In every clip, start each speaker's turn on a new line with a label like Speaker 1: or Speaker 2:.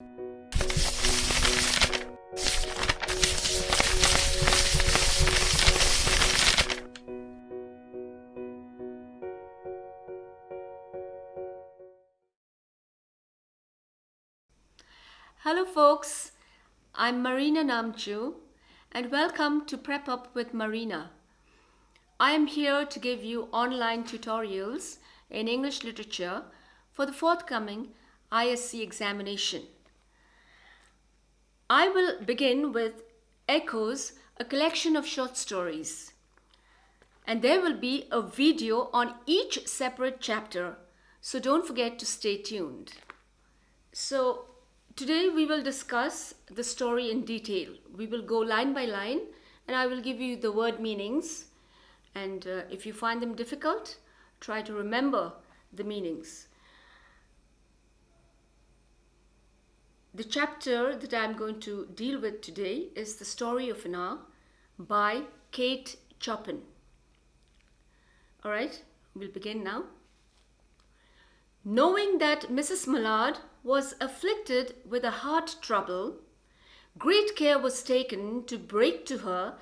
Speaker 1: Hello folks, I'm Marina Namju and welcome to Prep Up with Marina. I am here to give you online tutorials in English literature for the forthcoming ISC examination. I will begin with Echoes, a collection of short stories. And there will be a video on each separate chapter, so don't forget to stay tuned. So today we will discuss the story in detail. We will go line by line and I will give you the word meanings, and if you find them difficult, try to remember the meanings. The chapter that I'm going to deal with today is The Story of Anna by KATE Chopin. Alright, we'll begin now. Knowing that Mrs. Mallard was afflicted with a heart trouble, great care was taken to break to her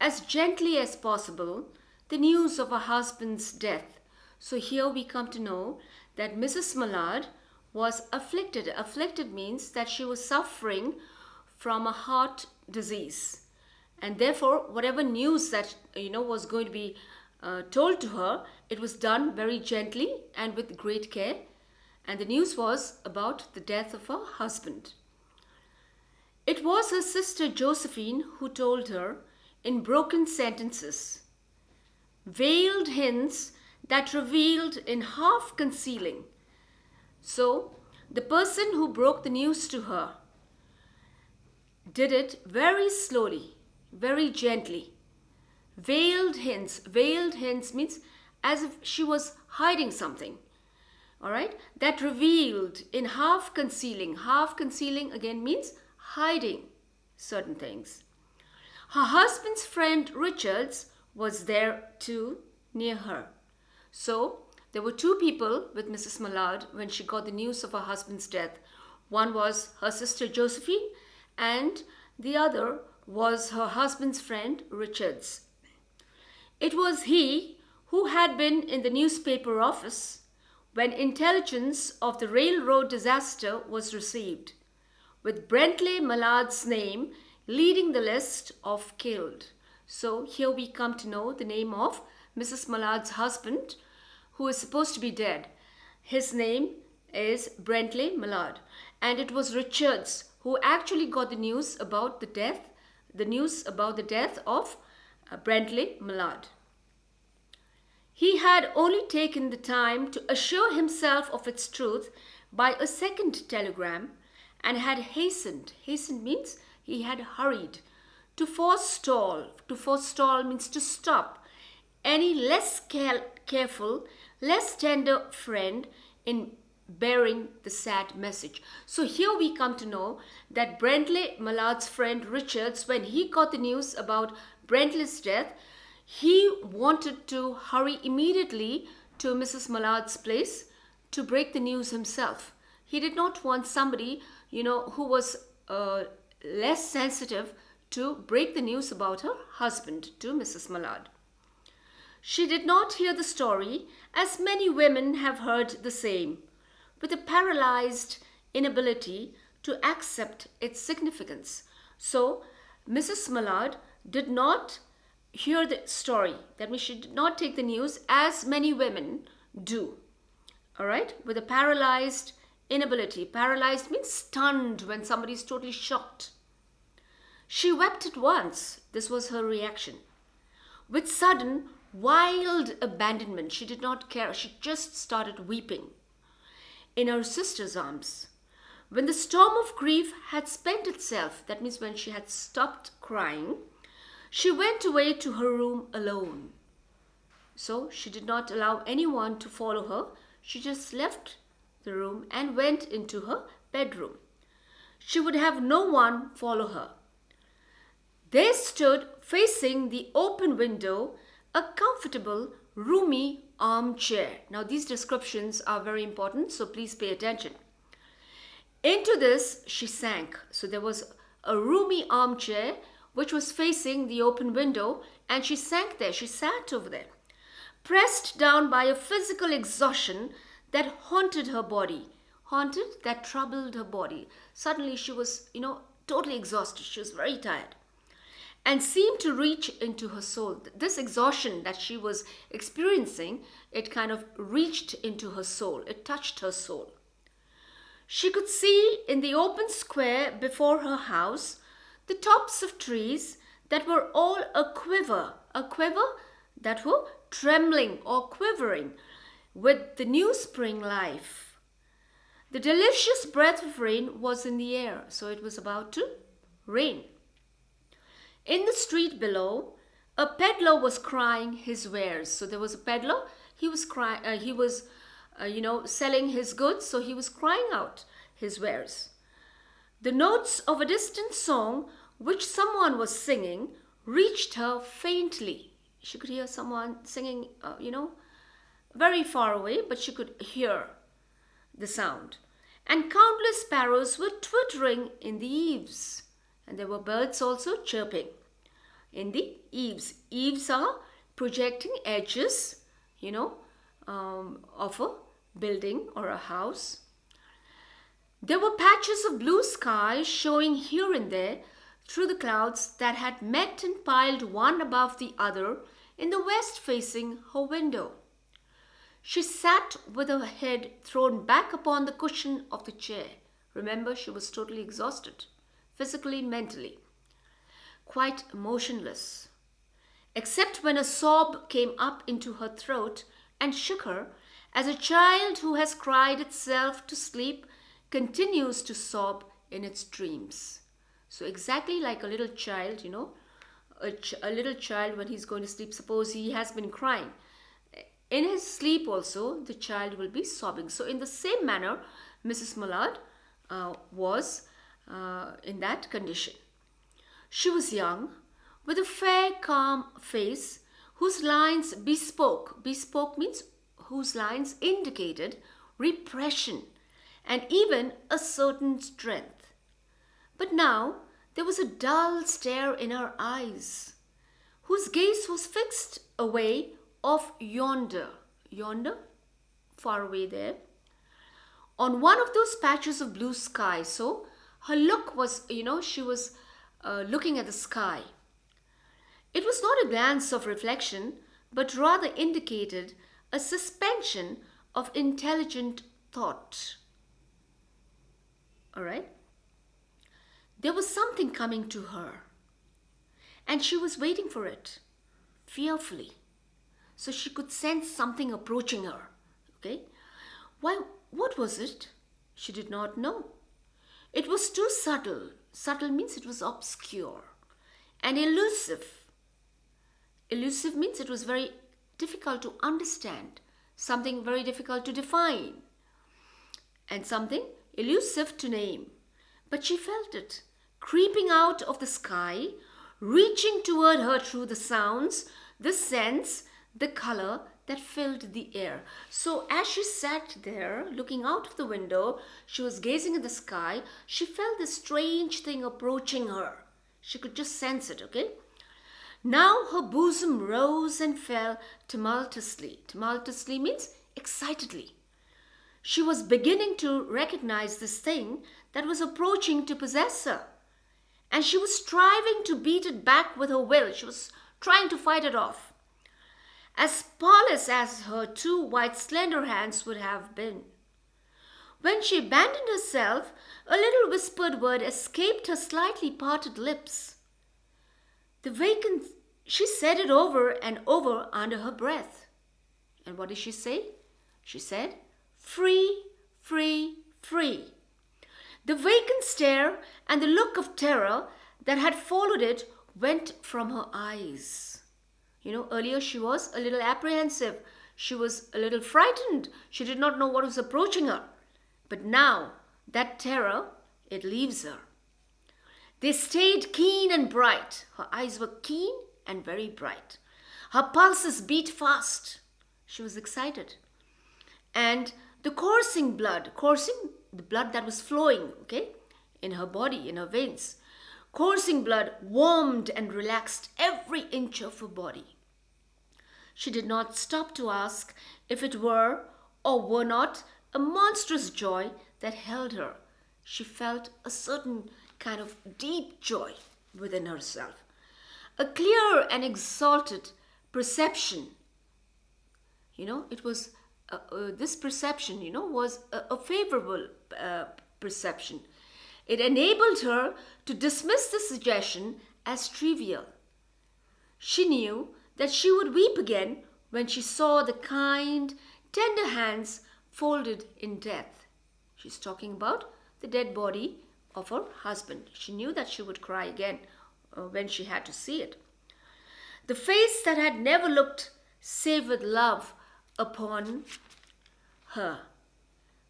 Speaker 1: as gently as possible the news of her husband's death. So here we come to know that Mrs. Mallard was afflicted. Afflicted means that she was suffering from a heart disease, and therefore whatever news that was going to be told to her, it was done very gently and with great care. And the news was about the death of her husband. It was her sister Josephine who told her in broken sentences, veiled hints that revealed in half concealing. So the person who broke the news to her did it very slowly, very gently. Veiled hints means as if she was hiding something. All right, that revealed in half concealing. Half concealing again means hiding certain things. Her husband's friend Richards was there too, near her. So there were two people with Mrs. Mallard when she got the news of her husband's death. One was her sister Josephine and the other was her husband's friend Richards. It was he who had been in the newspaper office when intelligence of the railroad disaster was received, with Bentley Mallard's name leading the list of killed. So here we come to know the name of Mrs. Mallard's husband, who is supposed to be dead. His name is Bentley Mallard, and it was Richards who actually got the news about the death of Bentley Mallard. He had only taken the time to assure himself of its truth by a second telegram and had hastened means he had hurried, to forestall. To forestall means to stop any less careful, less tender friend in bearing the sad message. So here we come to know that Bentley Mallard's friend Richards, when he got the news about Bentley's death, he wanted to hurry immediately to Mrs. Mallard's place to break the news himself. He did not want somebody, who was less sensitive to break the news about her husband to Mrs. Mallard. She did not hear the story, as many women have heard the same, with a paralyzed inability to accept its significance. So Mrs. Mallard did not hear the story. That means she did not take the news as many women do. All right, with a paralyzed inability. Paralyzed means stunned, when somebody is totally shocked. She wept at once. This was her reaction. With sudden, wild abandonment. She did not care. She just started weeping in her sister's arms. When the storm of grief had spent itself, that means when she had stopped crying, she went away to her room alone. So she did not allow anyone to follow her. She just left the room and went into her bedroom. She would have no one follow her. There stood, facing the open window, a comfortable, roomy armchair. Now these descriptions are very important, so please pay attention. Into this she sank. So there was a roomy armchair which was facing the open window, and she sank there. She sat over there, pressed down by a physical exhaustion that haunted her body, that troubled her body. Suddenly she was, totally exhausted. She was very tired and seemed to reach into her soul. This exhaustion that she was experiencing, it kind of reached into her soul. It touched her soul. She could see in the open square before her house the tops of trees that were all a quiver that were trembling or quivering with the new spring life. The delicious breath of rain was in the air, so it was about to rain. In the street below, a peddler was crying his wares. So there was a peddler. He was selling his goods. So he was crying out his wares. The notes of a distant song, which someone was singing, reached her faintly. She could hear someone singing, very far away, but she could hear the sound. And countless sparrows were twittering in the eaves. And there were birds also chirping in the eaves. Eaves are projecting edges, of a building or a house. There were patches of blue sky showing here and there through the clouds that had met and piled one above the other in the west facing her window. She sat with her head thrown back upon the cushion of the chair. Remember, she was totally exhausted, physically, mentally, quite motionless, except when a sob came up into her throat and shook her, as a child who has cried itself to sleep continues to sob in its dreams. So exactly like a little child, a little child when he's going to sleep, suppose he has been crying. In his sleep also, the child will be sobbing. So in the same manner, Mrs. Mullard was in that condition. She was young, with a fair, calm face, whose lines bespoke means whose lines indicated repression and even a certain strength. But now there was a dull stare in her eyes, whose gaze was fixed away off yonder, far away there, on one of those patches of blue sky. So her look was, she was looking at the sky. It was not a glance of reflection, but rather indicated a suspension of intelligent thought. All right? There was something coming to her, and she was waiting for it, fearfully. So she could sense something approaching her. Okay? Why, what was it? She did not know. It was too subtle. Subtle means it was obscure and elusive. Elusive means it was very difficult to understand, something very difficult to define, and something elusive to name. But she felt it, creeping out of the sky, reaching toward her through the sounds, the scents, the color that filled the air. So as she sat there, looking out of the window, she was gazing at the sky, she felt this strange thing approaching her. She could just sense it, okay? Now her bosom rose and fell tumultuously. Tumultuously means excitedly. She was beginning to recognize this thing that was approaching to possess her. And she was striving to beat it back with her will. She was trying to fight it off, as powerless as her two white slender hands would have been. When she abandoned herself, a little whispered word escaped her slightly parted lips. She said it over and over under her breath. And what did she say? She said, "Free, free, free." The vacant stare and the look of terror that had followed it went from her eyes. Earlier she was a little apprehensive. She was a little frightened. She did not know what was approaching her. But now, that terror, it leaves her. They stayed keen and bright. Her eyes were keen and very bright. Her pulses beat fast. She was excited. And the coursing blood, coursing the blood that was flowing, okay, in her body, in her veins. Coursing blood warmed and relaxed every inch of her body. She did not stop to ask if it were or were not a monstrous joy that held her. She felt a certain kind of deep joy within herself, a clear and exalted perception. It was this perception, was a favorable perception. It enabled her to dismiss the suggestion as trivial. She knew that she would weep again when she saw the kind, tender hands folded in death. She's talking about the dead body of her husband. She knew that she would cry again when she had to see it. The face that had never looked save with love upon her,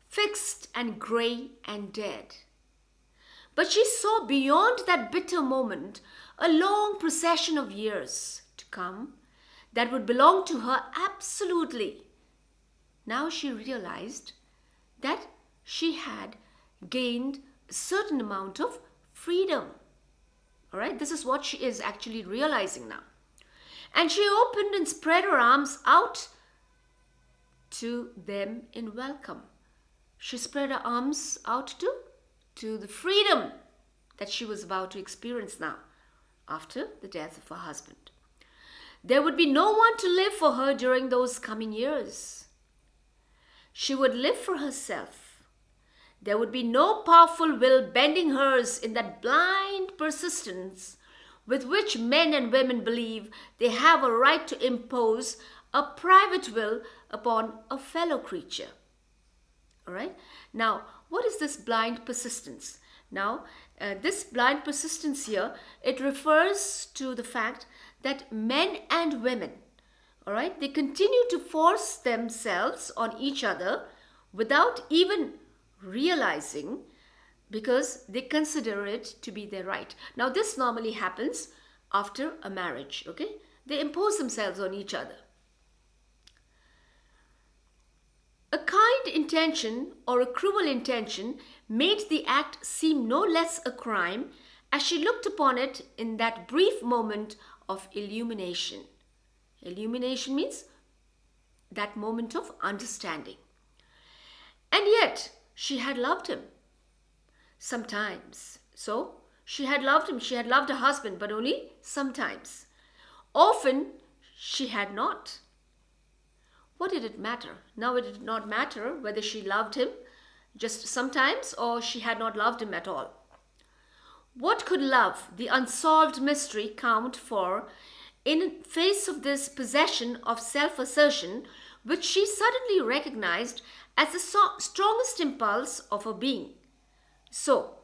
Speaker 1: fixed and grey and dead. But she saw beyond that bitter moment a long procession of years to come that would belong to her absolutely. Now she realized that she had gained a certain amount of freedom. All right, this is what she is actually realizing now. And she opened and spread her arms out to them in welcome. She spread her arms out to the freedom that she was about to experience now after the death of her husband. There would be no one to live for her during those coming years. She would live for herself. There would be no powerful will bending hers in that blind persistence with which men and women believe they have a right to impose a private will upon a fellow creature. All right? Now, what is this blind persistence? Now, this blind persistence here, it refers to the fact that men and women, all right, they continue to force themselves on each other without even realizing, because they consider it to be their right. Now, this normally happens after a marriage, okay? They impose themselves on each other. A kind intention or a cruel intention made the act seem no less a crime as she looked upon it in that brief moment of illumination. Illumination means that moment of understanding. And yet, she had loved him. Sometimes. So, she had loved him. She had loved her husband, but only sometimes. Often, she had not. What did it matter? Now it did not matter whether she loved him just sometimes or she had not loved him at all. What could love, the unsolved mystery, count for in face of this possession of self-assertion which she suddenly recognized as the strongest impulse of her being? So,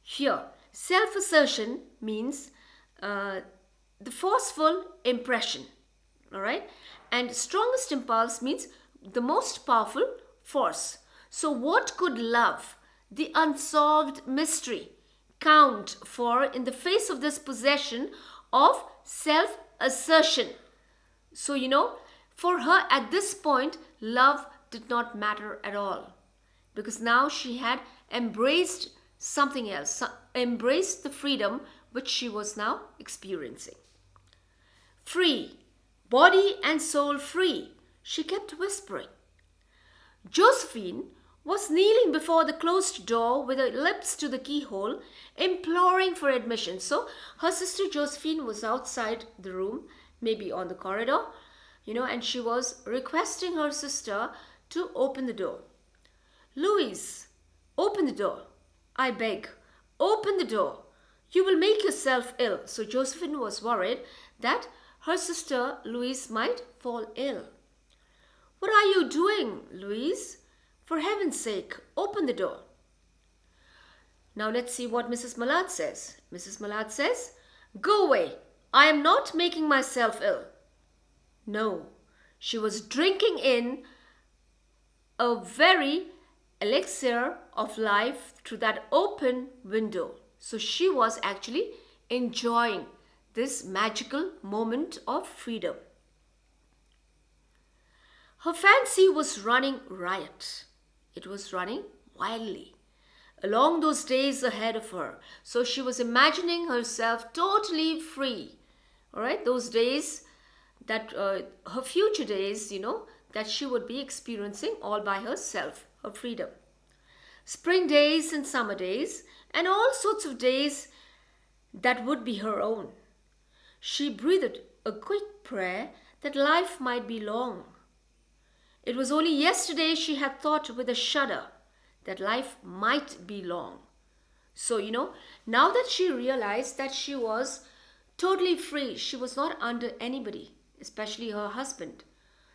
Speaker 1: here, self-assertion means the forceful impression, all right? And strongest impulse means the most powerful force. So what could love, the unsolved mystery, count for in the face of this possession of self-assertion? So, for her at this point, love did not matter at all. Because now she had embraced something else, embraced the freedom which she was now experiencing. Free, body and soul free, she kept whispering. Josephine was kneeling before the closed door with her lips to the keyhole, imploring for admission. So her sister Josephine was outside the room, maybe on the corridor, and she was requesting her sister to open the door. Louise, open the door. I beg, open the door. You will make yourself ill. So Josephine was worried that her sister Louise might fall ill. What are you doing, Louise? For heaven's sake, open the door. Now let's see what Mrs. Mallard says. Mrs. Mallard says, go away. I am not making myself ill. No, she was drinking in a very elixir of life through that open window. So she was actually enjoying this magical moment of freedom. Her fancy was running riot. It was running wildly along those days ahead of her. So she was imagining herself totally free. All right, those days that her future days, that she would be experiencing all by herself, her freedom. Spring days and summer days, and all sorts of days that would be her own. She breathed a quick prayer that life might be long. It was only yesterday she had thought with a shudder that life might be long. So, now that she realized that she was totally free, she was not under anybody, especially her husband.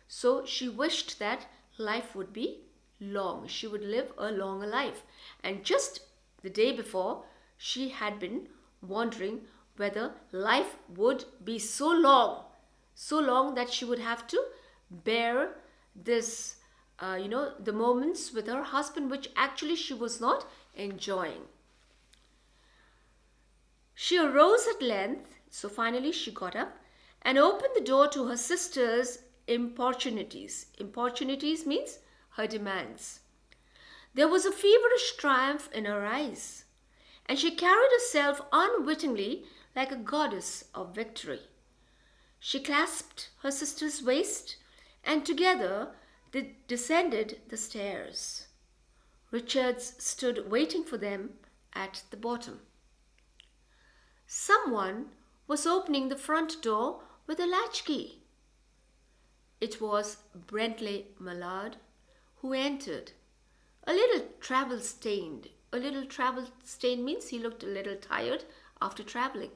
Speaker 1: So she wished that life would be long. She would live a longer life. And just the day before, she had been wondering whether life would be so long that she would have to bear this, the moments with her husband, which actually she was not enjoying. She arose at length, so finally she got up and opened the door to her sister's importunities. Importunities means her demands. There was a feverish triumph in her eyes, and she carried herself unwittingly like a goddess of victory. She clasped her sister's waist, and together they descended the stairs. Richards stood waiting for them at the bottom. Someone was opening the front door with a latchkey. It was Bentley Mallard, who entered, a little travel-stained. A little travel-stained means he looked a little tired after traveling.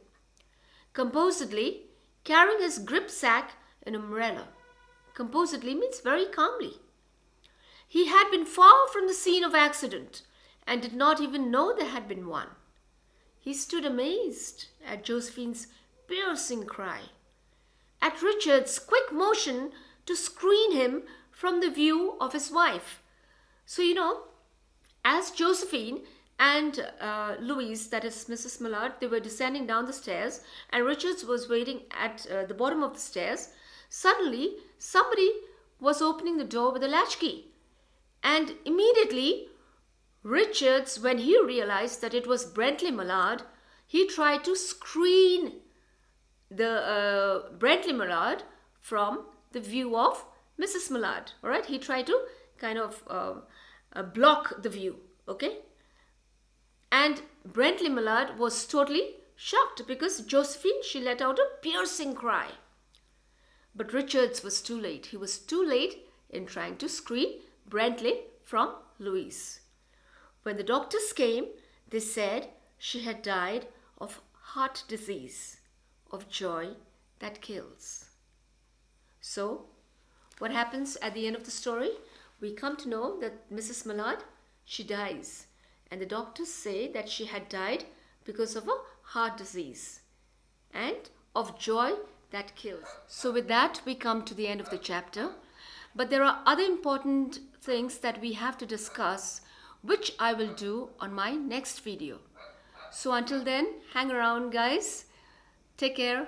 Speaker 1: Composedly, carrying his gripsack and umbrella. Composedly means very calmly. He had been far from the scene of accident and did not even know there had been one. He stood amazed at Josephine's piercing cry, at Richard's quick motion to screen him from the view of his wife. So, as Josephine and Louise, that is Mrs. Mallard, they were descending down the stairs, and Richards was waiting at the bottom of the stairs. Suddenly, somebody was opening the door with a latchkey. And immediately, Richards, when he realized that it was Bentley Mallard, he tried to screen the Bentley Mallard from the view of Mrs. Mallard. All right, he tried to kind of block the view. Okay, and Bentley Mallard was totally shocked because Josephine, she let out a piercing cry. But Richards was too late. He was too late in trying to screen Bentley from Louise. When the doctors came, they said she had died of heart disease, of joy that kills. So, what happens at the end of the story? We come to know that Mrs. Mallard, she dies. And the doctors say that she had died because of a heart disease and of joy that kills. So with that, we come to the end of the chapter. But there are other important things that we have to discuss, which I will do on my next video. So until then, hang around, guys. Take care.